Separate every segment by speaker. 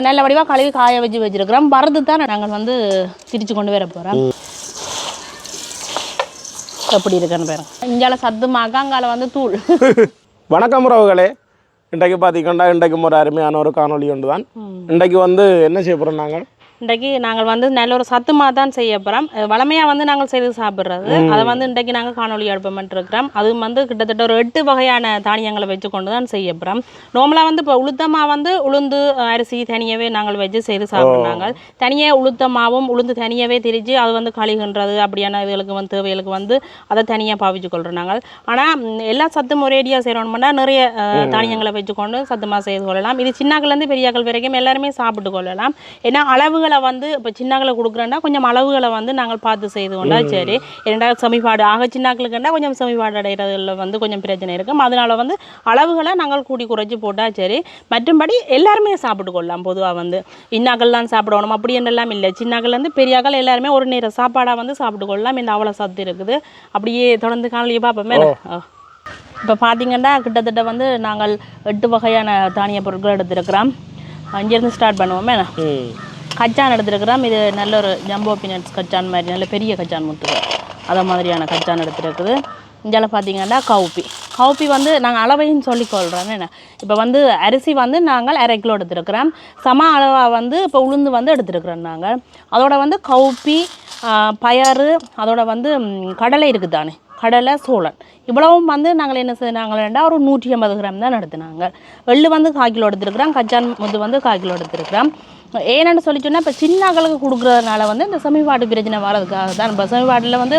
Speaker 1: நல்ல வடிவாக கழுவி காய வச்சுருக்கிறோம். வரது தான் நாங்கள் வந்து திரிச்சு கொண்டு வர போகிறோம். எப்படி இருக்குன்னு பாருங்க. இங்கால சத்துமாக்கா அங்கால வந்து தூள்.
Speaker 2: வணக்கம் உறவுகளே, இன்றைக்கு பார்த்தீங்கன்னா இன்றைக்கு ஒரு அருமையான ஒரு காணொலி ஒன்று தான். இன்றைக்கு வந்து என்ன செய்ய போகிறோம்?
Speaker 1: இன்றைக்கு நாங்கள் வந்து நல்ல ஒரு சத்துமா தான் செய்ய போகிறோம். வளமையாக வந்து நாங்கள் செய்து சாப்பிட்றது, அதை வந்து இன்றைக்கு நாங்கள் காணொலி எடுப்போம்ன்ட்டுருக்கிறோம். அதுவும் வந்து கிட்டத்தட்ட ஒரு 8 வகையான தானியங்களை வச்சு கொண்டு தான் செய்ய போகிறோம். நார்மலாக வந்து இப்போ உளுத்தமாக வந்து உளுந்து அரிசி தனியாகவே நாங்கள் வச்சு செய்து சாப்பிட்றாங்க. தனியாக உளுத்தமாகவும் உளுந்து தனியாகவே திரிச்சு அது வந்து கழுகுன்றது அப்படியான இதுகளுக்கு வந்து தேவைகளுக்கு வந்து அதை தனியாக பாவிச்சு கொள்கிறோம் நாங்கள். ஆனால் எல்லா சத்தும் ஒரேடியாக செய்யணும்னா நிறைய தானியங்களை வச்சுக்கொண்டு சத்துமா செய்து கொள்ளலாம். இது சின்னாக்கள்லேருந்து பெரியாக்கள் வரைக்கும் எல்லாருமே சாப்பிட்டு கொள்ளலாம். ஏன்னா அளவுகளை வந்து இப்போ சின்னாக்களை கொடுக்குறேன்னா கொஞ்சம் அளவுகளை வந்து நாங்கள் பார்த்து செய்து கொண்டா சரி. இரண்டாவது சமிபாடு ஆக சின்னாக்களுக்குன்னா கொஞ்சம் சமிபாடு அடைகிறதுல வந்து கொஞ்சம் பிரச்சனை இருக்கும். அதனால வந்து அளவுகளை நாங்கள் கூடி குறைச்சி போட்டால் சரி. மற்றும்படி எல்லாருமே சாப்பிட்டு கொள்ளலாம். பொதுவாக வந்து இன்னாக்கள்லாம் சாப்பிடணும் அப்படி என்னெல்லாம் இல்லை. சின்னாக்கள்லேருந்து பெரியாக்கள் எல்லாருமே ஒரு நேர சாப்பாடாக வந்து சாப்பிட்டு கொள்ளலாம். இந்த அவ்வளோ சத்து இருக்குது. அப்படியே தொடர்ந்து காணொலியை பார்ப்போமே. இப்போ பார்த்தீங்கன்னா கிட்டத்தட்ட வந்து நாங்கள் 8 வகையான தானிய பொருட்கள் எடுத்துருக்கிறோம். இங்கேருந்து ஸ்டார்ட் பண்ணுவோமே. கச்சான் எடுத்துருக்கிறோம். இது நல்ல ஒரு ஜம்போ பீனட்ஸ் கச்சான் மாதிரி நல்ல பெரிய கச்சான் முத்துகள் அதை மாதிரியான கச்சான் எடுத்துருக்குது. இங்கே பார்த்தீங்கன்னா கவுப்பி வந்து நாங்கள் அளவையும் சொல்லிக்கொள்கிறோம். என்ன இப்போ வந்து அரிசி வந்து நாங்கள் 1/2 கிலோ எடுத்துருக்கிறோம். சம அளவாக வந்து இப்போ உளுந்து வந்து எடுத்துருக்குறோம் நாங்கள். அதோட வந்து கவுப்பி பயறு அதோட வந்து கடலை இருக்குது தானே, கடலை சோளன் இவ்வளவும் வந்து நாங்கள் என்ன செய்யறாங்களா ஒரு 150 கிராம் தான் எடுத்துனாங்க. எள்ளு வந்து 1/4 கிலோ எடுத்துருக்குறோம். கச்சான் முத்து வந்து 1/4 கிலோ எடுத்துருக்குறோம். ஏன்னு சொல்லி சொன்னால் இப்போ சின்னாக்களுக்கு கொடுக்குறதுனால வந்து இந்த சமிபாடு பிரச்சனை வர்றதுக்காக தான். இப்போ சமிபாட்டில் வந்து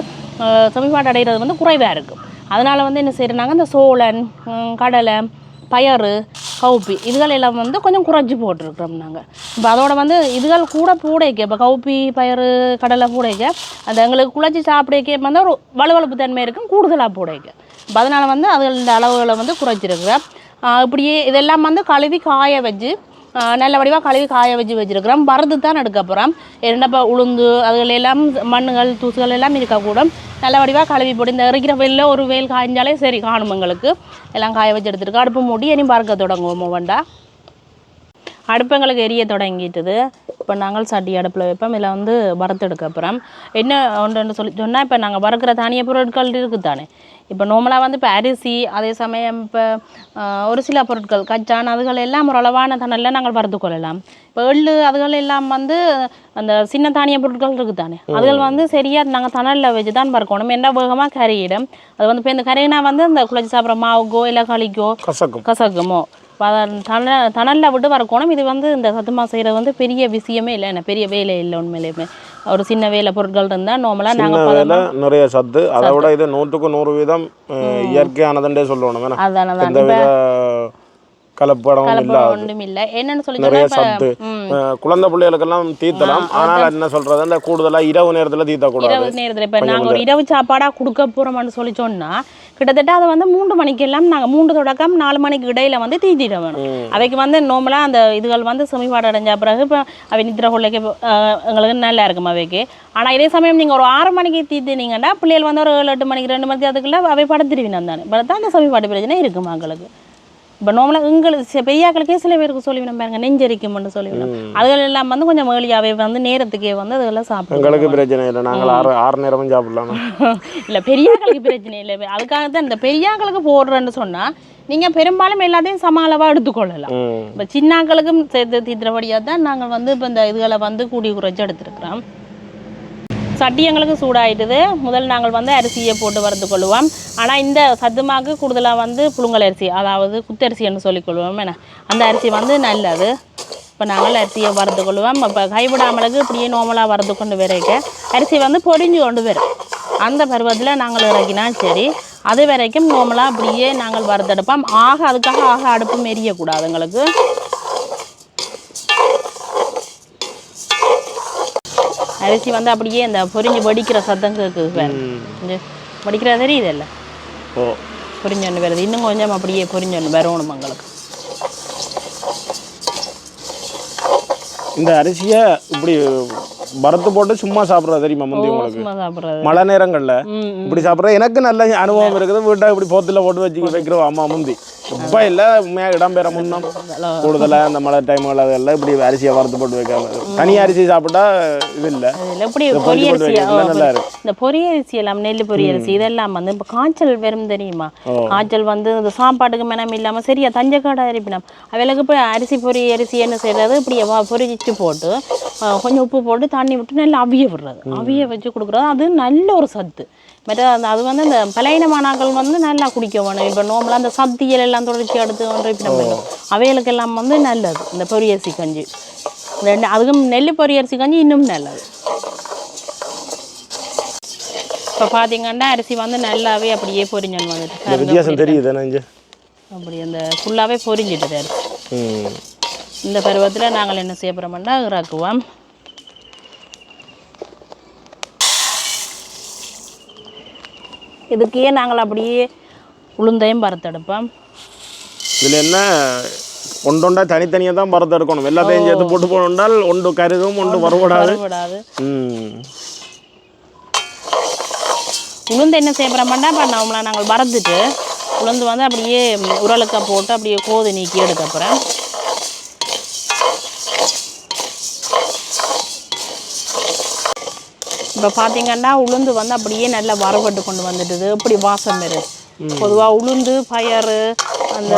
Speaker 1: சமிபாடு அடைகிறது வந்து குறைவாக இருக்கும். அதனால் வந்து என்ன செய்யறாங்க இந்த சோளன் கடலை பயறு கவுப்பி இதுகள் எல்லாம் வந்து கொஞ்சம் குறைச்சி போட்டிருக்கிறோம் நாங்கள். இப்போ அதோட வந்து இதுகள் கூட பூடைக்க இப்போ கவுப்பி பயறு கடலை பூடைக்க அந்த எங்களுக்கு குழச்சி சாப்பிடைக்க வந்து ஒரு வலுவழுப்பு தன்மை இருக்கும் கூடுதலாக பூடைக்க. இப்போ அதனால் வந்து அதுகளோட அளவுகளை வந்து குறைச்சிருக்கிறோம். இப்படியே இதெல்லாம் வந்து கழுவி காய வச்சு நல்ல வடிவாக கழுவி காய வச்சுருக்கிறோம். வரது தான் எடுக்க போகிறோம். இரண்டப்போ உளுந்து அதுகள் எல்லாம் மண்ணுகள் தூசுகள் எல்லாம் இருக்கக்கூடும். நல்ல வடிவாக கழுவி போட்டு இந்த இருக்கிற வெயிலில் ஒரு வெயில் காய்ஞ்சாலே சரி காணும் எங்களுக்கு. எல்லாம் காய வச்சு எடுத்துருக்கோம். அடுப்பு மூடி இனி பறக்க தொடங்குவோம். வேண்டா அடுப்பு எங்களுக்கு எரிய தொடங்கிட்டுது. இப்போ நாங்கள் சட்டி அடுப்பில் வைப்போம். இதில் வந்து வறுத்து எடுக்க அப்புறம் என்ன ஒன்று சொல்லி சொன்னால் இப்போ நாங்கள் வறுக்கிற தானிய பொருட்கள் இருக்குது தானே. இப்போ நார்மலாக வந்து இப்போ அரிசி அதே சமயம் இப்போ ஒரு சில பொருட்கள் கச்சான் அதுகள் எல்லாம் ஒரு அளவான தண்ணில் நாங்கள் வறுத்து கொள்ளலாம். இப்போ எள்ளு அதுகள் எல்லாம் வந்து அந்த சின்ன தானிய பொருட்கள் இருக்குது தானே அதுகள் வந்து சரியாக நாங்கள் தணலில் வச்சு தான் வறுக்கணும். என்ன வேகமாக கரையிடும். அது வந்து இப்போ இந்த கரையினா வந்து இந்த குழச்சி சாப்பிட்ற மாவுக்கோ இல்லை களிக்கோ கசக்குமோ அதை தணலில் விட்டு வறுக்கணும். இது வந்து இந்த சத்துமா செய்கிறது வந்து பெரிய விஷயமே இல்லை. என்ன பெரிய வேலை இல்லை. உண்மையிலேயுமே ஒரு சின்ன வேலை பொருட்கள் இருந்தால் நார்மலாக நாங்கள்
Speaker 2: நிறைய சத்து அதை விட இது 100க்கு 100% இயற்கையானதுன்றே சொல்லணும்.
Speaker 1: அதான்
Speaker 2: கலப்படம்
Speaker 1: ஒன்றும் இல்லை. என்னன்னு சொல்லி
Speaker 2: குழந்தை பிள்ளைகளுக்கெல்லாம் தீர்த்தலாம். ஆனால் என்ன சொல்றது அந்த கூடுதலா இரவு நேரத்தில் தீர்த்தக்கூடாது.
Speaker 1: இரவு நேரத்தில் இப்போ நாங்கள் ஒரு இரவு சாப்பாடாக கொடுக்க போகிறோம்னு சொல்லி சொன்னால் கிட்டத்தட்ட அதை வந்து 3 மணிக்கு எல்லாம் நாங்கள் 3 தொடக்கம் 4 மணிக்கு இடையில வந்து தீட்டிட வேணும். அவைக்கு வந்து நார்மலாக அந்த இதுகள் வந்து செமிபாடு அடைஞ்ச பிறகு இப்போ அவை நித்திர கொள்ளைக்கு எங்களுக்கு நல்லா இருக்கும் அவைக்கு. ஆனால் இதே சமயம் நீங்கள் ஒரு 6 மணிக்கு தீட்டினீங்கன்னா பிள்ளைகள் வந்து ஒரு 7-8 மணிக்கு 2 மணிக்கு அதுக்குள்ள அவை படுத்துருவீங்க தானே. இப்போ தான் அந்த செமிபாடு பிரச்சனை இருக்கும் மக்களுக்கு. இப்போ நார்மலாக எங்களுக்கு பெரியாக்களுக்கே சில பேருக்கு சொல்லிவிடும் பாருங்க நெஞ்சரிக்கும்னு சொல்லிவிடும். அதுகள் எல்லாம் வந்து கொஞ்சம் மேலியாவே வந்து நேரத்துக்கே வந்து அதெல்லாம் சாப்பிடும்.
Speaker 2: எங்களுக்கு பிரச்சனை இல்லை. நாங்கள் 6 நேரமும் சாப்பிடலாம். இல்லை
Speaker 1: பெரியாக்களுக்கு பிரச்சனை இல்லை. அதுக்காக தான் இந்த பெரியாக்களுக்கு போடுறேன்னு சொன்னால் நீங்கள் பெரும்பாலும் எல்லாத்தையும் சம அளவாக எடுத்துக்கொள்ளலாம். இப்போ சின்னாக்களுக்கும் சேர்த்து தீர்த்தபடியாக தான் நாங்கள் வந்து இப்போ இந்த இதுகளை வந்து கூடி குறைச்சி எடுத்துருக்குறோம். சட்டி எங்களுக்கு சூடாயிட்டுது. முதல் நாங்கள் வந்து அரிசியை போட்டு வறுத்து கொள்வோம். ஆனால் இந்த சத்துமாக்கு கூடுதலாக வந்து புழுங்கல் அரிசி அதாவது குத்தரிசின்னு சொல்லிக்கொள்வோம். ஏன்னா அந்த அரிசி வந்து நல்லது. இப்போ நாங்கள் அரிசியை வறுத்து கொள்வோம். இப்போ கைவிடாமலுக்கு இப்படியே நார்மலாக வறுத்து கொண்டு வரைக்க அரிசி வந்து பொரிஞ்சு கொண்டு வரும். அந்த பருவத்தில் நாங்கள் இறக்கினா சரி. அது வரைக்கும் நார்மலாக அப்படியே நாங்கள் வறுத்தெடுப்போம். அதுக்காக அடுப்பு எரியக்கூடாது எங்களுக்கு. அரிசி வந்து அப்படியே இந்த பொரிஞ்சு வடிக்கிற சத்தம் கேட்குது வேறு. வடிக்கிற தெரியுது இல்லை பொரிஞ்சொன்று வருது. இன்னும் கொஞ்சம் அப்படியே பொரிஞ்சொன்று வரணும் எங்களுக்கு.
Speaker 2: இந்த அரிசியை இப்படி வறுத்து போட்டு சும்மா சாப்பிட்றது தெரியுமா? முந்தி உங்களுக்கு மழை நேரங்களில் இப்படி சாப்பிட்றது எனக்கு நல்ல அனுபவம் இருக்குது. வீட்டை இப்படி போத்தில் போட்டு வச்சு வைக்கிறோம். அம்மா முந்தி இப்போ இல்லை உண்மையாக இடம்பெற முன்னம் கூடுதலாக அந்த மழை டைம்கள் அதெல்லாம் இப்படி அரிசியை வறுத்து போட்டு வைக்காம தனி அரிசி சாப்பிட்டா இது இல்லை
Speaker 1: எப்படி பொரியரிசி
Speaker 2: நல்லா இருக்கு.
Speaker 1: இந்த பொரியரிசி எல்லாம் நெல் பொரியரிசி இதெல்லாம் வந்து இப்போ காய்ச்சல் வரும் தெரியுமா? காய்ச்சல் வந்து இந்த சாப்பாட்டுக்கு மெனம் இல்லாமல் சரியா தஞ்சக்காடா இருப்பினம் அவைகளுக்கு இப்போ அரிசி பொரியரிசி என்ன செய்யறது இப்படி பொரிச்சு போட்டு கொஞ்சம் உப்பு போட்டு தண்ணி விட்டு நல்லா அவிய விடுறது, அவிய வச்சு கொடுக்குறது. அது நல்ல ஒரு சத்து. மற்ற அது வந்து இந்த பலையினமானாக்கள் வந்து நல்லா குடிக்க வேணும். இப்போ நோம்பலாம் அந்த சத்தியல் எல்லாம் தொடர்ச்சி அடுத்து ஒன்று இப்போ அவைகளுக்கெல்லாம் வந்து நல்லது இந்த பொரியரிசி கஞ்சி. அதுக்கும் நெல் பொரியரிசி கஞ்சி இன்னும் நல்லது. இப்போ பார்த்தீங்கன்னா அரிசி வந்து நல்லாவே அப்படியே பொரிஞ்சு வந்துட்டு
Speaker 2: வித்தியாசம் தெரியுது.
Speaker 1: அப்படி அந்த ஃபுல்லாகவே பொரிஞ்சிட்டு அரிசி. இந்த பருவத்தில் நாங்கள் என்ன செய்ய போகிறோம்னா இறக்குவோம். இதுக்கே நாங்கள் அப்படியே உளுந்தையும் வறுத்தெடுப்போம்.
Speaker 2: இதில் என்ன ஒன்றொண்டா தனித்தனியாக தான் வறுத்தெடுக்கணும். எல்லாத்தையும் சேர்த்து போட்டு போனால் ஒன்று கருகும் ஒன்று வறுபடாது.
Speaker 1: உளுந்து என்ன செய்ய போகிறோம்னா இப்போ நாங்கள் வறுத்துட்டு உளுந்து வந்து அப்படியே உரலுக்க போட்டு அப்படியே கோது நீக்கி எடுக்க போகிறேன். இப்போ பார்த்தீங்கன்னா உளுந்து வந்து அப்படியே நல்லா வறுபட்டு கொண்டு வந்துடுது. எப்படி வாசம் வருது. பொதுவாக உளுந்து பயறு அந்த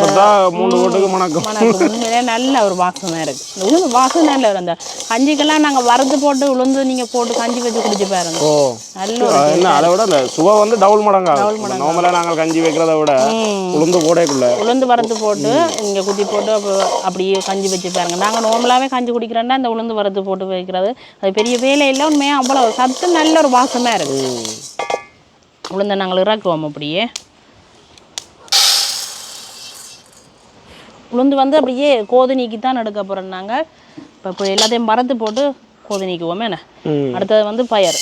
Speaker 1: உண்மையிலே நல்ல ஒரு வாசனை இருக்கு. உளுந்து வாசனை நல்ல வரும். அந்த கஞ்சிக்கெல்லாம் நாங்கள் வறுத்து போட்டு உளுந்து நீங்கள் போட்டு கஞ்சி வச்சு குடிச்சு பாருங்க. நல்ல
Speaker 2: அதை விட அந்த சுவை வந்து டபுள் மடங்கு. நார்மலாக நாங்கள் கஞ்சி வைக்கிறத விட உளுந்து போடக்குள்ள
Speaker 1: உளுந்து வறுத்து போட்டு இங்கே குத்தி போட்டு அப்படியே கஞ்சி வச்சு பாருங்க. நாங்கள் நார்மலாகவே கஞ்சி குடிக்கிறோன்னா அந்த உளுந்து வறுத்து போட்டு வைக்கிறது அது பெரிய வேலை இல்லை. உண்மையாக அவ்வளோ சத்து நல்ல ஒரு வாசமாக இருக்கு. உளுந்தை நாங்கள் இறக்குவோம். அப்படியே உளுந்து வந்து அப்படியே கோது நீக்கி தான் எடுக்க போகிறோம் நாங்கள். இப்போ எல்லாத்தையும் மறந்து போட்டு கோது நீக்குவோமே என்ன. அடுத்தது வந்து பயறு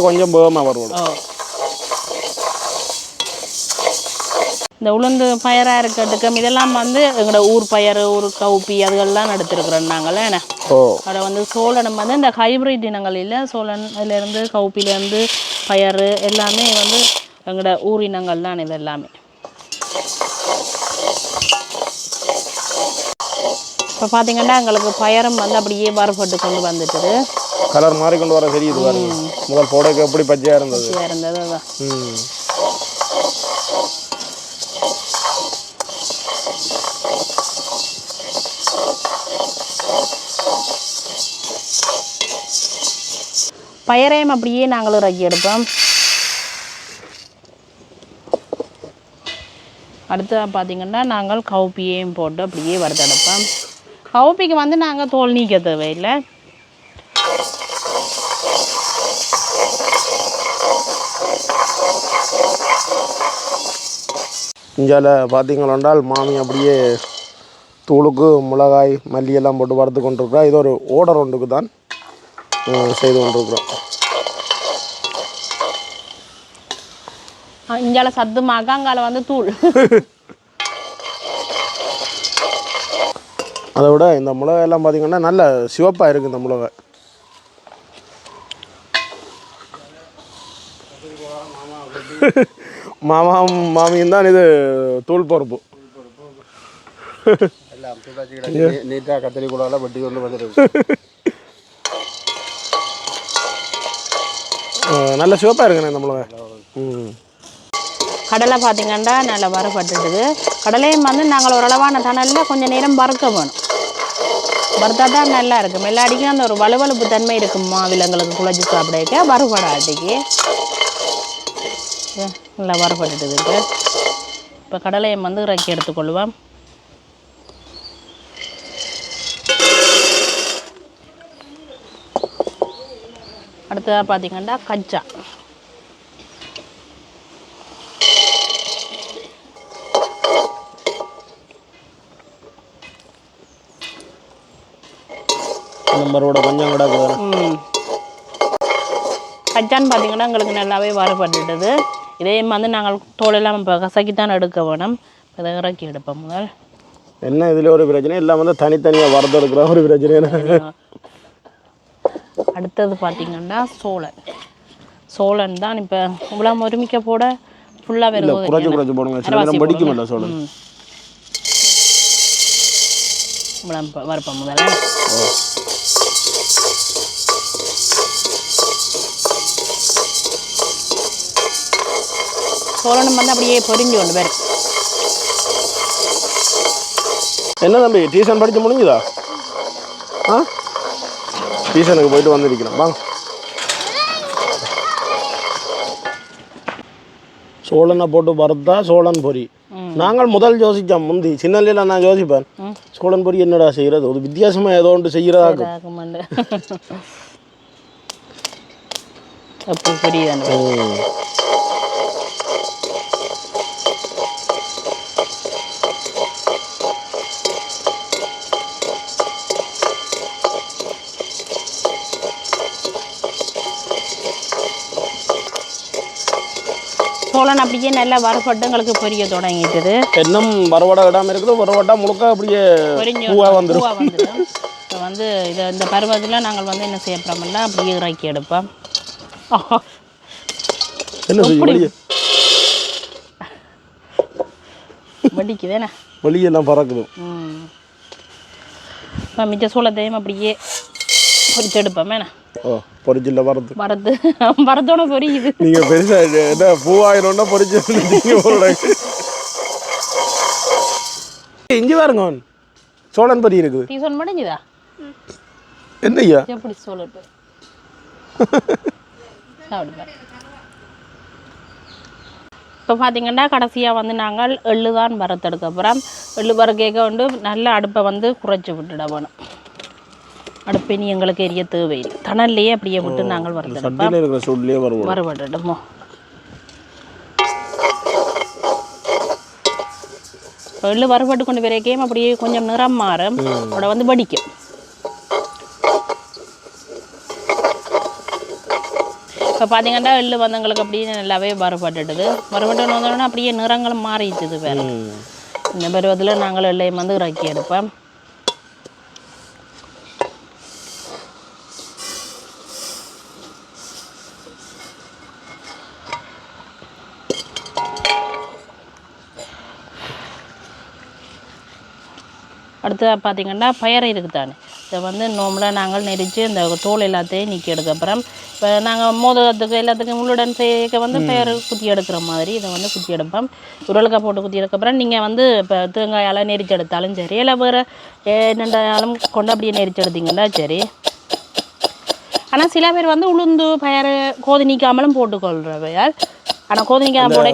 Speaker 2: கொஞ்சம் வேகமாக வரும்.
Speaker 1: இந்த உளுந்து பயராக இருக்கட்டுக்கும் இதெல்லாம் வந்து எங்களோட ஊர் பயறு ஊர் கவுப்பி அதுகள்லாம் எடுத்துருக்குறோம் நாங்கள் என்ன. அதை வந்து சோழனம் வந்து இந்த ஹைப்ரிட் இனங்கள் இல்லை. சோழன் இதுலேருந்து கவுப்பிலேருந்து பயறு எல்லாமே வந்து எங்களோட ஊர் இனங்கள் தான் இது எல்லாமே. இப்போ பார்த்தீங்கன்னா எங்களுக்கு பயரம் வந்து அப்படியே வறுபட்டு கொண்டு வந்துட்டுது.
Speaker 2: கலர் மாறி கொண்டு வர தெரியுது பாருங்க. முதல் போடக்கு எப்படி பச்சையாக இருந்தது.
Speaker 1: அதான் பயரையும் அப்படியே நாங்களும் இறக்கி எடுப்போம். அடுத்து பார்த்தீங்கன்னா நாங்கள் கவுப்பியையும் போட்டு அப்படியே வறுத்தெடுப்போம். கவுப்பிக்கு வந்து நாங்கள் தோல் நீக்க தேவையில்லை.
Speaker 2: இஞ்சால பார்த்தீங்களென்றால் மாமி அப்படியே தூளுக்கு மிளகாய் மல்லியெல்லாம் போட்டு வறுத்து கொண்டிருக்கிறோம். இது ஒரு ஓடர் ஒன்றுக்கு தான் செய்து கொண்டிருக்கிறோம்.
Speaker 1: இஞ்சால சத்து மாக்காங்கால வந்து தூள்.
Speaker 2: அதை விட இந்த மிளகாய் எல்லாம் பார்த்தீங்கன்னா நல்ல சிவப்பாக இருக்குது. இந்த மிளகாய் மாமா மாமியும் தான் இது தூள் பொறுப்பு.
Speaker 3: நீட்டாக கத்திரி கூட வெட்டி கொண்டு வந்துருக்கு.
Speaker 2: நல்ல சிவப்பாக இருக்குண்ணே இந்த மிளகாய்.
Speaker 1: கடலை பார்த்தீங்கன்னா நல்லா வறுபட்டுடுது. கடலையும் வந்து நாங்கள் ஓரளவான தணலில் கொஞ்சம் நேரம் வறுக்க வேணும். வறுத்தா தான் நல்லா இருக்கும். எல்லாடிக்கும் அந்த ஒரு வலுவலுப்பு தன்மை இருக்கும். மாவில் எங்களுக்கு குழச்சி சாப்பிட வறுபடாட்டிக்கு நல்லா வறுபட்டுடுது. இப்போ கடலையை வந்து இறக்கி எடுத்துக்கொள்வோம். அடுத்ததாக பார்த்தீங்கன்னா கச்சா.
Speaker 2: நம்பரோட கொஞ்சம் கூட
Speaker 1: கச்சான்னு பார்த்தீங்கன்னா எங்களுக்கு நல்லாவே வறுபட்டுடுது. இதே வந்து நாங்கள் தோலெல்லாம் இப்போ கசக்கித்தான் எடுக்க வேணும். இதை இறக்கி எடுப்போம். முதல்
Speaker 2: என்ன இதில் ஒரு பிரச்சனை எல்லாம் வந்து தனித்தனியாக வறுத்து எடுக்கிற ஒரு பிரச்சனை.
Speaker 1: அடுத்தது பார்த்தீங்கன்னா சோளன் தான் இப்போ இவ்வளோ ஒருமிக்க போட ஃபுல்லாக
Speaker 2: இல்லை
Speaker 1: வெறும்
Speaker 2: குறைச்சி குறைச்சி போடுங்க சில நேரம் படிக்குமில்ல சோழன்.
Speaker 1: வரப்போம் முதல்ல சோழனும் வந்து அப்படியே பொரிஞ்சு கொண்டு வரும்.
Speaker 2: என்ன தம்பி டியூஷன் படித்து முடிஞ்சுதா? ஆ டியூஷனுக்கு போயிட்டு வந்திருக்கிறேன் வாங்க. சோழனை போட்டு வறுத்தா சோழன் பொரி. நாங்கள் முதல் யோசித்தோம் முந்தி சின்னலையில் நான் யோசிப்பேன் சோழன் பொரி என்னடா செய்கிறது, ஒரு வித்தியாசமாக ஏதோ ஒன்று செய்கிறதா
Speaker 1: சோழன் அப்படியே நல்லா வறுபட்டு எங்களுக்கு பொரிய தொடங்கிட்டுது.
Speaker 2: இன்னும் வறுவடை விடாமல் இருக்குது, வறுவட்டா முழுக்க அப்படியே பூவாக வந்துடும்.
Speaker 1: இப்போ வந்து இந்த பருவத்தில் நாங்கள் வந்து என்ன செய்ய போகிறோம்னா அப்படியே இறக்கி எடுப்போம்.
Speaker 2: என்ன செய்ய
Speaker 1: வடிக்குதேண்ணே
Speaker 2: வெளியெல்லாம் பறக்குது.
Speaker 1: இப்போ மிச்ச சோளத்தையும் அப்படியே பொரிச்சு எடுப்போமேண்ணே.
Speaker 2: ஓ பொரிச்சில்ல
Speaker 1: வரத்தோட பொரியுது.
Speaker 2: நீங்கள் பெருசாக என்ன பூவாயிரம்னா பொரிச்சு இஞ்சி பாருங்க சோழன் பொரி இருக்குது.
Speaker 1: டியூஷன் முடிஞ்சுதா
Speaker 2: என்னய்யா
Speaker 1: எப்படி சோழன் இப்போ பார்த்தீங்கன்னா கடைசியாக வந்து நாங்கள் எள்ளு தான் வறுத்தெடுக்க போகிறோம். எள்ளு வறுக்க வந்து நல்ல அடுப்பை வந்து குறைச்சி விட்டுட வேணும். அடுப்பு இனி எங்களுக்கு எரிய தேவையில்லை, தணல்லையே அப்படியே விட்டு நாங்கள் வறுவட்டுமோ. எள்ளு வறுபட்டு கொண்டு வரைக்கும் அப்படியே கொஞ்சம் நிறம் மாறும், அதோட வந்து வடிக்கும். இப்போ பார்த்தீங்கன்னா எள்ளு வந்து எங்களுக்கு அப்படியே நல்லாவே வறுபட்டுடுது. வறுபட்டு வந்தோடனே அப்படியே நிறங்களும் மாறிடுது. வேறு இந்த பருவத்தில் நாங்கள் எள்ளையும் வந்து இறக்கி எடுப்போம். அடுத்து பார்த்திங்கன்னா பயறு இருக்குதானே, இதை வந்து நார்மலாக நாங்கள் நெரிச்சு இந்த தோல் எல்லாத்தையும் நீக்கி எடுக்க அப்புறம் இப்போ நாங்கள் மோதகத்துக்கு எல்லாத்துக்கும் உள்ளுடன் சேர்க்க வந்து பயறு குத்தி எடுக்கிற மாதிரி இதை வந்து குத்தி எடுப்போம். உருளைக்காய் போட்டு குத்தி எடுக்கப்புறம் நீங்கள் வந்து இப்போ தேங்காயால் நெரிச்சு எடுத்தாலும் சரி, இல்லை வேறு என்னென்றாலும் கொண்டு அப்படியே நெரிச்சு எடுத்திங்கன்னா சரி. ஆனால் சில பேர் வந்து உளுந்து பயறு கோதி நீக்காமலும் போட்டுக்கொள்கிறவையால், ஆனால் கோதி நீக்காமல் போட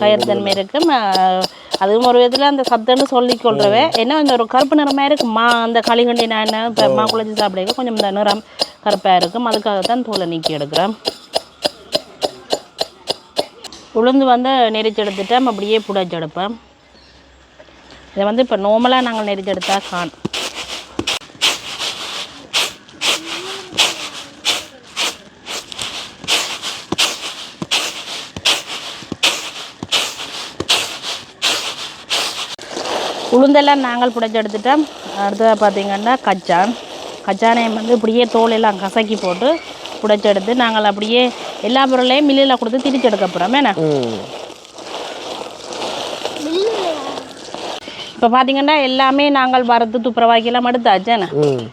Speaker 1: கயிறு தன்மை இருக்கும். அதுவும் ஒரு விதத்தில் அந்த சத்துன்னு சொல்லிக்கொள்றவே என்ன இந்த ஒரு கருப்பு நிறமாக இருக்கும். அந்த களிகண்டி நான் என்ன இப்போ குழச்சி சாப்பிடுங்க கொஞ்சம் இந்த நிறம் கருப்பாக இருக்கும், அதுக்காகத்தான் தோலை நீக்கி எடுக்கிறேன். உளுந்து வந்து நெரிச்சு எடுத்துட்டு அப்படியே புடைச்சி எடுப்பேன். இதை வந்து இப்போ நார்மலாக நாங்கள் நெரிச்சு எடுத்தா காணும். உளுந்தெல்லாம் நாங்கள் புடைச்சி எடுத்துட்டோம். அடுத்ததாக பார்த்திங்கன்னா கச்சானையும் வந்து இப்படியே தோலெல்லாம் கசக்கி போட்டு புடைச்சி எடுத்து நாங்கள் அப்படியே எல்லா பொருளையும் மில்லில் கொடுத்து திரிச்சு எடுக்க போகிறோம். என்ன இப்போ பார்த்திங்கன்னா எல்லாமே நாங்கள் வறுத்து துப்புரவாக்கியெல்லாம் எடுத்தாச்சேண்ணே.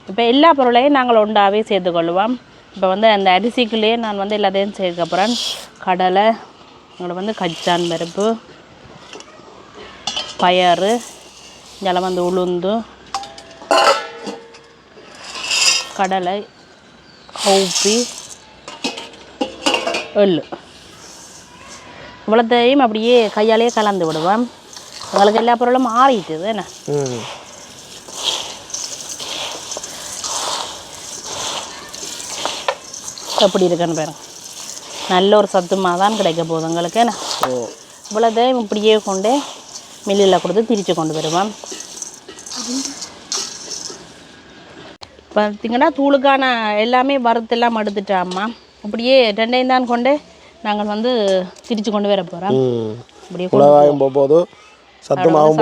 Speaker 1: இப்போ எல்லா பொருளையும் நாங்கள் ஒன்றாவே சேர்த்துக்கொள்ளுவோம். இப்போ வந்து அந்த அரிசிக்குள்ளேயே நான் வந்து எல்லாத்தையும் சேர்க்க போகிறேன். கடலை, உங்களை வந்து கச்சான் பருப்பு, பயறு, இதில் வந்து உளுந்து, கடலை, கவுப்பி, எள்ளு இவ்வளோத்தையும் அப்படியே கையாலேயே கலந்து விடுவேன். உங்களுக்கு எல்லா பொருளும் ஆறிட்டுது என்ன. எப்படி இருக்குன்னு பாருங்க, நல்ல ஒரு சத்துமாக தான் கிடைக்க போகுது உங்களுக்கு என்ன. இவ்வளோத்தையும் இப்படியே கொண்டே மில்லில் கொடுத்து திரிச்சு கொண்டு வருவோம். பார்த்திங்கன்னா தூளுக்கான எல்லாமே வறுத்தெல்லாம் எடுத்துட்டாம்மா. இப்படியே ரெண்டையும் தான் கொண்டு நாங்கள் வந்து திரிச்சு கொண்டு வர போகிறோம். இப்படியே சத்துமாவும்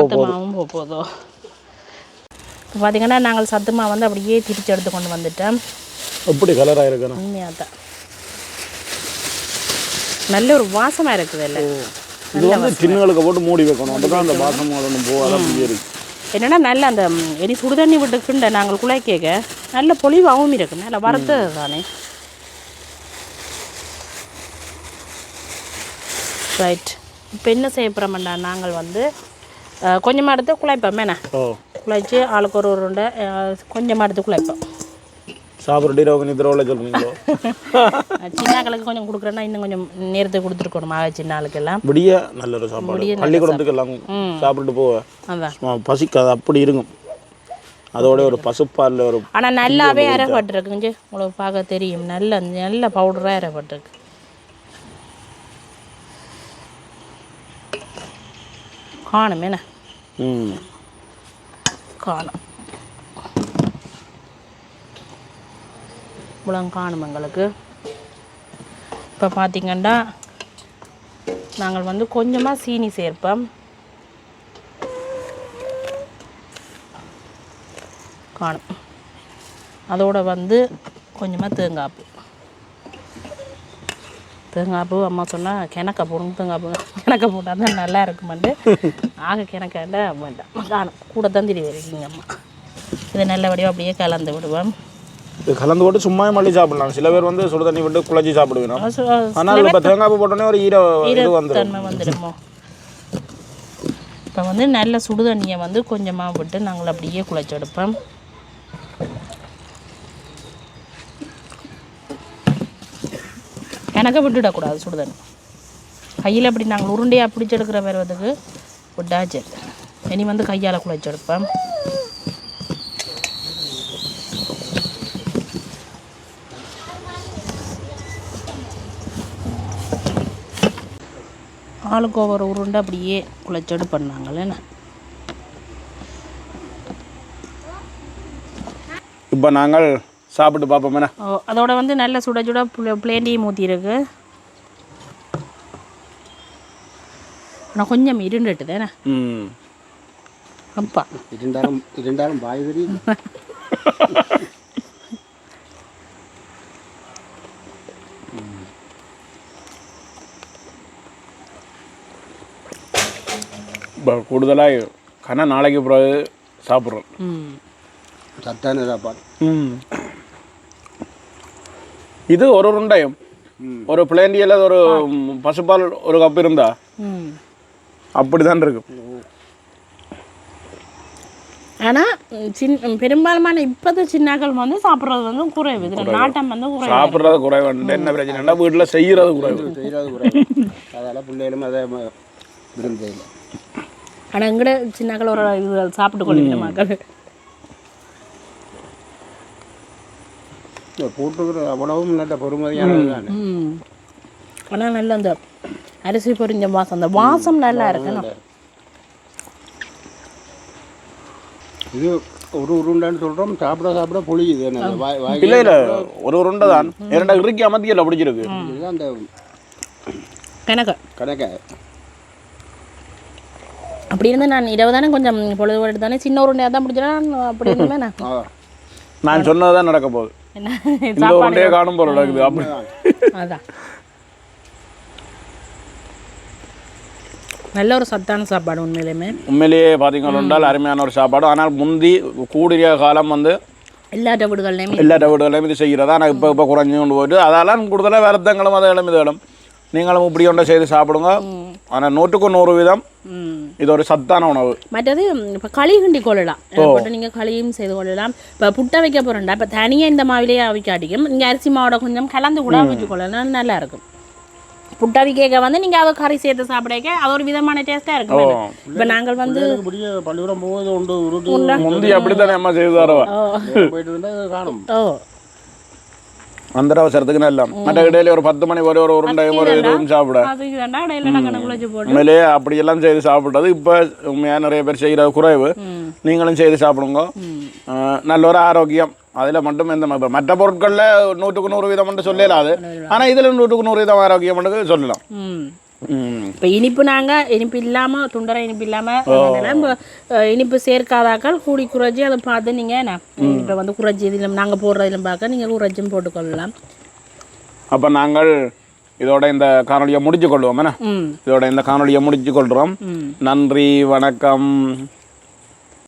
Speaker 1: போகுதோ. இப்போ பார்த்திங்கன்னா நாங்கள் சத்துமா வந்து அப்படியே திரிச்சு எடுத்து கொண்டு வந்துட்டோம்.
Speaker 2: எப்படி கலராக இருக்கணும்
Speaker 1: உண்மையாக தான் நல்ல ஒரு வாசமாக இருக்குது இல்லை.
Speaker 2: இது வந்து சின்னங்களுக்கு போட்டு மூடி வைக்கணும். அப்பதான் அந்த வாசம் ஒன்று போகாத இருக்கு.
Speaker 1: என்னென்னா நல்ல அந்த இனி சுடுதண்ணி விட்டுக்குண்ட நாங்கள் குழாய் கேட்க நல்ல பொலிவாகவும் இருக்குது. நல்ல வறுத்தது தானே. ரைட். இப்போ என்ன செய்ய போகிறோம்டா, நாங்கள் வந்து கொஞ்சமாக எடுத்து குழைப்போம். என்ன குழைச்சி ஆளுக்கு ஒரு உருண்டை கொஞ்சமாக எடுத்து குழைப்போம்.
Speaker 2: சாப்பிட்றடி ரோகிணி திரோவில் சொல்கிறீங்களோ?
Speaker 1: சின்னாக்களுக்கு கொஞ்சம் கொடுக்குறேன்னா இன்னும் கொஞ்சம் நேரத்தை கொடுத்துருக்கணும். சின்ன ஆளுக்கெல்லாம்
Speaker 2: விடிய நல்ல ஒரு சாப்பாடு பள்ளிக்கூடத்துக்கு எல்லாம் சாப்பிட்டுட்டு போவ
Speaker 1: அதான்
Speaker 2: பசிக்காது அப்படி இருக்கும். அதோட ஒரு பசுப்பால் ஒரு
Speaker 1: ஆனால் நல்லாவே அரைப்பட்டுருக்கு. கொஞ்சம் உங்களுக்கு பார்க்க தெரியும். நல்ல நல்ல பவுடராக அரைப்பட்டுருக்கு. காணும் என்ன காணும் இவ்வளோ காணும் எங்களுக்கு. இப்போ பார்த்திங்கன்னா நாங்கள் வந்து கொஞ்சமாக சீனி சேர்ப்போம். காணும். அதோட வந்து கொஞ்சமாக தேங்காய்ப்பூ. தேங்காய்ப்பூ அம்மா சொன்னால் கிணக்க போடணும். தேங்காய்ப்பூ கிணக்க போட்டால் தான் நல்லா இருக்குமாண்டு ஆக கிணக்காண்டா வேண்டாம். காணும் கூட தான் திரி வரைக்குங்க அம்மா. இதை நல்லபடியாக அப்படியே கலந்து விடுவோம்.
Speaker 2: இது கலந்து போட்டு சும்மா மல்லி சாப்பிடலாம். சில பேர் வந்து சுடு தண்ணி விட்டு குழச்சி சாப்பிடுவேன். ஆனால் இப்போ தேங்காய் பூ போட்டோன்னே ஒரு
Speaker 1: தன்மை வந்துடுமோ. இப்போ வந்து நல்ல சுடு தண்ணியை வந்து கொஞ்சமாக விட்டு நாங்கள் அப்படியே குழச்சி எடுப்போம். எனக்கு விட்டுவிடக்கூடாது சுடு தண்ணி. கையில் அப்படி நாங்கள் உருண்டையாக பிடிச்செடுக்கிற வருவதுக்கு விட்டாச்சு. இனி வந்து கையால் குழச்சி எடுப்போம். ஆளுக்கு ஒவ்வொரு உருண்டை அப்படியே குழச்செடு பண்ணாங்களே.
Speaker 2: இப்போ நாங்கள் சாப்பிட்டு பார்ப்போம்.
Speaker 1: அதோட வந்து நல்ல சுட சுட பிளேண்டியும் ஊற்றிருக்கு. ஆனால் கொஞ்சம் இருண்டுட்டு தானே அப்பா
Speaker 3: இருந்தாலும் பாய் தெரியும்.
Speaker 2: கூடுதலாக கண்ணா நாளைக்கு பிறகு சாப்பிட்றோம்.
Speaker 3: சத்தான சாப்பாடு.
Speaker 2: இது ஒரு உருண்டையும் ஒரு பிளேண்டியில் ஒரு பசுப்பால் ஒரு கப் இருந்தா அப்படிதான் இருக்கும்.
Speaker 1: ஆனால் பெரும்பாலுமான இப்போது சின்னாக்கள் வந்து சாப்பிட்றது வந்து குறைவு. நாட்டம் வந்து குறைவு.
Speaker 2: சாப்பிட்றது குறைவு. என்ன பிரச்சனைனா வீட்டில் செய்கிறது குறைவு.
Speaker 3: அதனால் பிள்ளைகளும் அதை விரும்பல.
Speaker 1: ஆனால் எங்கட சின்னாக்கள் ஒரு இது சாப்பிட்டு கொள்ளுங்க மக்கள்.
Speaker 3: போட்டுக்கிற அவ்வளவும் நல்ல பொறுமதியானது தானே.
Speaker 1: ஆனால் நல்ல அந்த அரிசி பொரிஞ்ச வாசம், அந்த வாசம் நல்லா இருக்குண்ணா.
Speaker 3: இது ஒரு உருண்டைன்னு சொல்கிறோம். சாப்பிட சாப்பிட பொழியுது.
Speaker 2: இல்லை இல்லை ஒரு உருண்டை தான். இரண்டா இறுக்கி அமர்த்தியில் பிடிச்சிருக்கு.
Speaker 3: இதுதான் அந்த கணக்கை
Speaker 1: அப்படி இருந்தால் நான் இரவு தானே கொஞ்சம் பொழுது போட்டு தானே சின்ன உருண்டையாக தான் பிடிச்சேன். அப்படி இருந்துமே
Speaker 2: நான் சொன்னதுதான் நடக்க போகுது. இந்த உருண்டையை காணும் போல நடக்குது. அப்படி
Speaker 1: அதான் நல்ல ஒரு சத்தான சாப்பாடு.
Speaker 2: உண்மையிலேயே பார்த்தீங்கன்னா அருமையான ஒரு சாப்பாடு. ஆனால் முந்தி கூடிய காலம் வந்து எல்லா வீடுகள்லையும் இது செய்கிறதா. ஆனால் இப்போ குறைஞ்சி கொண்டு போயிட்டு அதெல்லாம் கூடுதலாக வருத்தங்களும் அதை இளமிதலும் நீங்களும் இப்படி ஒன்றை செய்து சாப்பிடுங்க. ஆனால் 100% இது ஒரு சத்தான உணவு.
Speaker 1: மற்றது இப்போ களி கிண்டி கொள்ளலாம். போட்டு நீங்கள் களியும் செய்து கொள்ளலாம். இப்போ புட்டை வைக்க போகிறோம்டா, இப்போ தனியாக இந்த மாவிலேயே அவிக்காட்டிக்கும். நீங்கள் அரிசி மாவோட கொஞ்சம் கலந்து கூட அவிச்சு கொள்ளலாம். நல்லா இருக்கும். புட்டாவி கேட்க வந்து நீங்கள் அதை கறி சேர்த்து சாப்பிடக்க அது ஒரு விதமான டேஸ்ட்டாக இருக்கும். இப்போ நாங்கள் வந்து
Speaker 3: பள்ளிக்கூடம் போகுது உண்டு
Speaker 2: முந்தி அப்படித்தானே அம்மா செய்து தரவா
Speaker 3: போயிட்டு இருந்தால் காணும்.
Speaker 2: அந்த அவசரத்துக்கு நல்லா மற்ற இடையில ஒரு 10 மணி ஒரு உருண்டையும் ஒரு இதுவும் சாப்பிட உண்மையிலேயே அப்படியெல்லாம் செய்து சாப்பிட்றது இப்போ உண்மையாக நிறைய பேர் செய்கிற குறைவு. நீங்களும் செய்து சாப்பிடுங்க. நல்ல ஒரு ஆரோக்கியம். அதில் மட்டும் எந்த மற்ற பொருட்களில் 100% மட்டும் சொல்லலாது. ஆனால் இதில் 100% ஆரோக்கியம் மட்டும் சொல்லலாம்.
Speaker 1: இப்போ இனிப்பு நாங்கள் இனிப்பு இல்லாமல் துண்டரை இனிப்பு இல்லாமல் இனிப்பு சேர்க்காதாக்கள் கூடி குறைச்சி அதை பார்த்து நீங்கள் என்ன இப்போ வந்து குறைச்சி இதில் நாங்கள் போடுறதிலும் பார்க்க நீங்கள் குறைச்சும் போட்டுக்கொள்ளலாம்.
Speaker 2: அப்போ நாங்கள் இதோட இந்த காணொலியை முடிச்சு கொள்வோம் என்ன? இதோட இந்த காணொலியை முடிச்சு கொள்கிறோம். நன்றி, வணக்கம்.